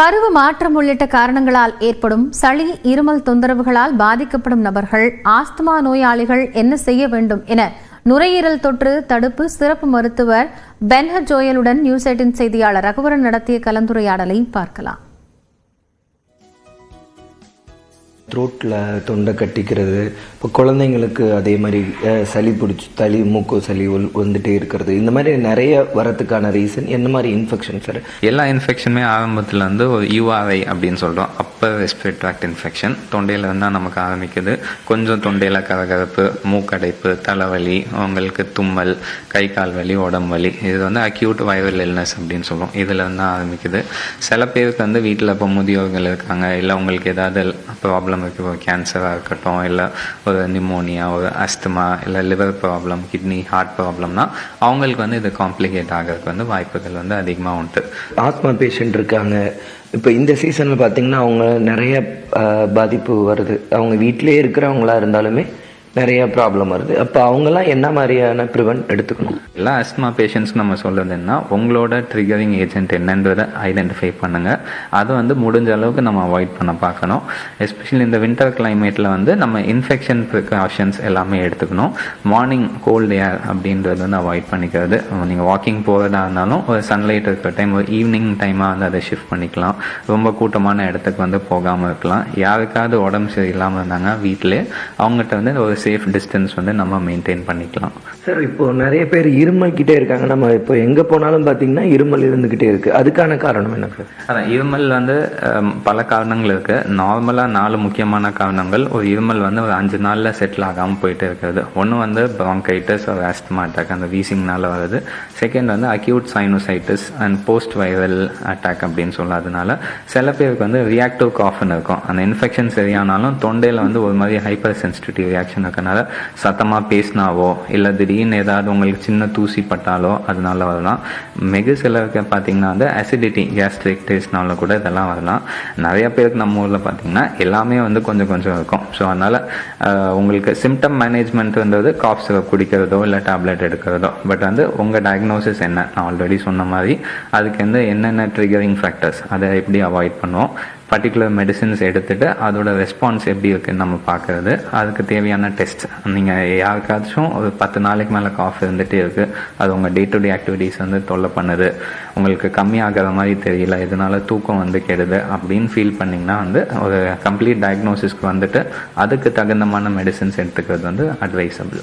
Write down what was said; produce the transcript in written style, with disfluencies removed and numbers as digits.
பருவ மாற்றம் உள்ளிட்ட காரணங்களால் ஏற்படும் சளி, இருமல் தொந்தரவுகளால் பாதிக்கப்படும் நபர்கள், ஆஸ்துமா நோயாளிகள் என்ன செய்ய வேண்டும் என நுரையீரல் தொற்று தடுப்பு சிறப்பு மருத்துவர் பென்ஹர் ஜோயலுடன் நியூஸ் 18 செய்தியாளர் ரகுவரன் நடத்திய கலந்துரையாடலை பார்க்கலாம். த்ரோட்டில் தொண்டை கட்டிக்கிறது, இப்போ குழந்தைங்களுக்கு அதே மாதிரி சளி பிடிச்சி மூக்கு சளி வந்துட்டே இருக்கிறது, இந்த மாதிரி நிறைய வரத்துக்கான ரீசன் என்ன மாதிரி இன்ஃபெக்ஷன் சார்? எல்லா இன்ஃபெக்ஷனுமே ஆரம்பத்தில் வந்து ஒரு யூஆர்ஐ அப்படின்னு சொல்கிறோம், அப்பர் ரெஸ்பிரேட்டரி ட்ராக்ட் இன்ஃபெக்ஷன். தொண்டையில் இருந்தால் நமக்கு ஆரம்பிக்குது. கொஞ்சம் தொண்டையில் கரகரப்பு, மூக்கடைப்பு, தலைவலி, அவங்களுக்கு தும்மல், கை கால் வலி, உடம்பு வலி, இது வந்து அக்யூட் வைரல் இல்னஸ் அப்படின்னு சொல்லுவோம். இதில் வந்து ஆரம்பிக்குது. சில பேருக்கு வந்து வீட்டில் இப்போ முதியோர்கள் இருக்காங்க, இல்லை உங்களுக்கு ஏதாவது ப்ராப்ளம் இருக்குது, கேன்சராக இருக்கட்டும், இல்லை ஒரு நிமோனியா, ஒரு அஸ்துமா, இல்லை லிவர் ப்ராப்ளம், கிட்னி, ஹார்ட் ப்ராப்ளம்னா அவங்களுக்கு வந்து இது காம்ப்ளிகேட் ஆகிறதுக்கு வந்து வாய்ப்புகள் வந்து அதிகமாக உண்டு. ஆஸ்மா பேஷண்ட் இருக்காங்க, இப்போ இந்த சீசனில் பார்த்தீங்கன்னா அவங்க நிறைய பாதிப்பு வருது. அவங்க வீட்டிலே இருக்கிறவங்களா இருந்தாலுமே நிறைய ப்ராப்ளம் வருது. அப்போ அவங்கெல்லாம் என்ன மாதிரியான ப்ரிவென்ட் எடுத்துக்கணும்? எல்லா அஸ்மா பேஷண்ட்ஸ்க்கு நம்ம சொல்கிறதுன்னா உங்களோட ட்ரிகரிங் ஏஜென்ட் என்னன்றதை ஐடென்டிஃபை பண்ணுங்கள். அதை வந்து முடிஞ்ச அளவுக்கு நம்ம அவாய்ட் பண்ண பார்க்கணும். எஸ்பெஷலி இந்த வின்டர் கிளைமேட்டில் வந்து நம்ம இன்ஃபெக்ஷன் ப்ரிகாஷன்ஸ் எல்லாமே எடுத்துக்கணும். மார்னிங் கோல்டு ஏர் அப்படின்றது வந்து அவாய்ட் பண்ணிக்கிறது. நீங்கள் வாக்கிங் போகிறதா இருந்தாலும் ஒரு சன்லைட் இருக்கிற டைம், ஒரு ஈவினிங் டைமாக வந்து அதை ஷிஃப்ட் பண்ணிக்கலாம். ரொம்ப கூட்டமான இடத்துக்கு வந்து போகாமல் இருக்கலாம். யாருக்காவது உடம்பு சரியில்லாமல் இருந்தாங்க வீட்டிலே அவங்ககிட்ட வந்து ஒரு சேஃப் டிஸ்டன்ஸ் வந்து நம்ம மெயின்டைன் பண்ணிக்கலாம். சார், இப்போ நிறைய பேர் இருமல் கிட்டே இருக்காங்க. நம்ம இப்போ எங்கே போனாலும் பார்த்தீங்கன்னா இருமல் இருந்துக்கிட்டே இருக்குது. அதுக்கான காரணம் என்ன சார்? அதான், இருமல் வந்து பல காரணங்கள் இருக்குது. நார்மலாக 4 முக்கியமான காரணங்கள். ஒரு இருமல் வந்து ஒரு 5 நாளில் செட்டில் ஆகாமல் போயிட்டு இருக்கிறது. ஒன்று வந்து ப்ராங்கைட்டிஸ், ஒரு ஆஸ்துமா அட்டாக், அந்த வீசிங்னால வருது. செகண்ட் வந்து acute sinusitis and post viral attack அப்படின்னு சொல்லாதனால சில பேருக்கு வந்து ரியாக்டிவ் காஃப்னு இருக்கும். அந்த இன்ஃபெக்ஷன் சரியானாலும் தொண்டையில் வந்து ஒரு மாதிரி ஹைப்பர் சென்சிட்டிவ் ரியாக்ஷன் இருக்கனால சத்தமாக பேசினாவோ, இல்லை திடீர்னு ஏதாவது உங்களுக்கு சின்ன தூசி பட்டாலோ அதனால வரலாம். மிக சிலருக்கு பார்த்தீங்கன்னா வந்து அசிடிட்டி, கேஸ்ட்ரிக் டேஸ்ட்னால கூட இதெல்லாம் வரலாம். நிறைய பேருக்கு நம்ம ஊரில் பார்த்தீங்கன்னா எல்லாமே வந்து கொஞ்சம் கொஞ்சம் இருக்கும். ஸோ அதனால் உங்களுக்கு சிம்டம் மேனேஜ்மெண்ட்ன்றது காஃப் சிரப் குடிக்கிறதோ இல்லை டேப்லெட் எடுக்கிறதோ. பட் வந்து உங்கள் டயக்னோசிஸ் என்ன, நான் ஆல்ரெடி சொன்ன மாதிரி அதுக்கு வந்து என்னென்ன ட்ரிகரிங் ஃபேக்டர்ஸ், அதை எப்படி அவாய்ட் பண்ணுவோம், பர்டிகுலர் மெடிசின்ஸ் எடுத்துகிட்டு அதோட ரெஸ்பான்ஸ் எப்படி இருக்குன்னு நம்ம பார்க்குறது. அதுக்கு தேவையான டெஸ்ட். நீங்கள் யாருக்காச்சும் ஒரு 10 நாளைக்கு மேலே காஃப் இருந்துகிட்டே இருக்குது, அது உங்கள் டே டு டே ஆக்டிவிட்டீஸ் வந்து தொல்லை பண்ணுது, உங்களுக்கு கம்மியாகிற மாதிரி தெரியல, இதனால தூக்கம் வந்து கெடுது அப்படின்னு ஃபீல் பண்ணிங்கன்னா வந்து ஒரு கம்ப்ளீட் டயக்னோசிஸ்க்கு வந்துட்டு அதுக்கு தகுந்தமான மெடிசின்ஸ் எடுத்துக்கிறது வந்து அட்வைசபிள்.